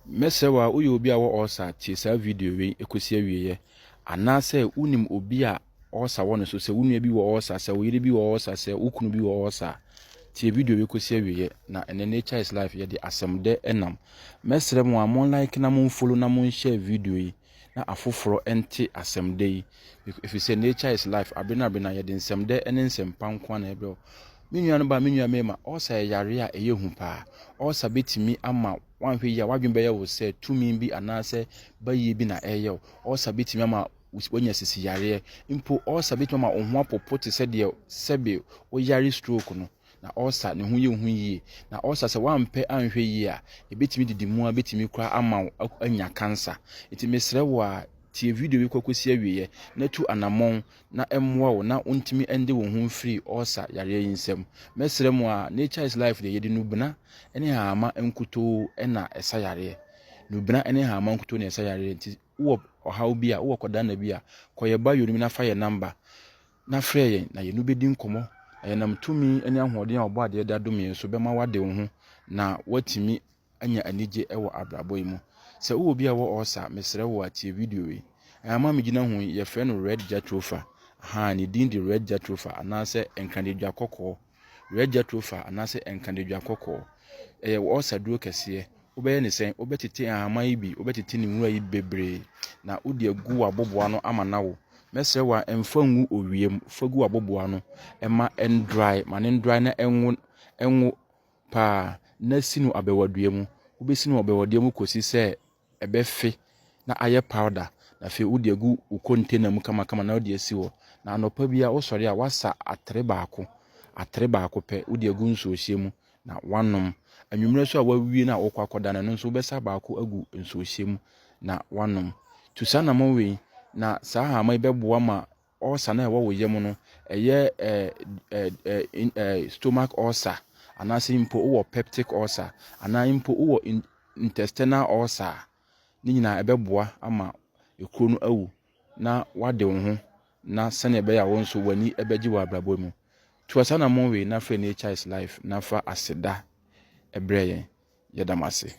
Mesewa uye obi a wo osa tie sa video we ekosi awieye anase unim obi a osa wono so se unua bi wo osa se oyire bi wo osa se ukunu bi wo osa tie video we ekosi awieye na ene nature is life ye de asemde enam mesere mo amon like na mon follow na mon share video yi na afoforo ente asemde yi if you say nature is life abena ye de nsemde ene nsempa nko na ebe minua no ba minua mema osa yare a eye hu pa osa betimi ama wanhwe ya wadwen be ye wo se tumi bi anase baye bi na eye osa betimi ama wonya sisi yare impo osa betimi ama ohwa popote se de sebe o yare stroke no na osa ne hu ye hu yi na osa se wampe anhwe yi a ebetimi didi mu a betimi kra ama anya cancer iti mesre wo a tie video wi kwakosi awieye na tu anamon na emwa wo na untimi ende wo hu free osa yare yinsem mesre mu a nature is life de yedi nubna ene ha ama enkuto ena esa yare nubna ene ha ama enkuto na esa yare nti wo ohaw bi a wo koda na bi a koye ba yonimi na fa ye number na frɛ yen na ye nubedi nkomo ayenam tumi ene ahoɔden a obo ade da domi so bema wade wo ho na watimi anya anije ewo abrabo yi mu se wo bi a wo osa mesre wo atie video wi ama me gina hu ye frɛ no red jatrofa ha ni din di red jatrofa anase enkandedwa kokko red jatrofa anase enkandedwa kokko wo osa duro kese obeye ne sen obetete ahama yi bi obetete ne nwura yi bebre na odi agu aboboa no ama nawo mesre wa emfangu owiem fagu aboboa no ema endry dry na enwu pa na sinu abewadua mu obesinu abewadua mu kosi se ebefe na aye powder na fe udi agu container mu kama na odi asiwo na anopa bia wo sori a wasa atre baako pe udi agu nso ohye mu na wanom anwumre so a wawie na wokwa akoda na nso besa baako agu nso ohye mu na wanom tusa na monwe na saa ha mai beboa ma osa na ewo yem no eye stomach ulcer anase impo wo peptic ulcer ana impo wo intestinal ulcer ni nyina ebeboa ama ekuro no awu na wade wo ho na sane ebe ya wonso wani ebeji wa abrabo mu tuasa na monwe na frɛ nature is life na fa aseda ebreye yedamase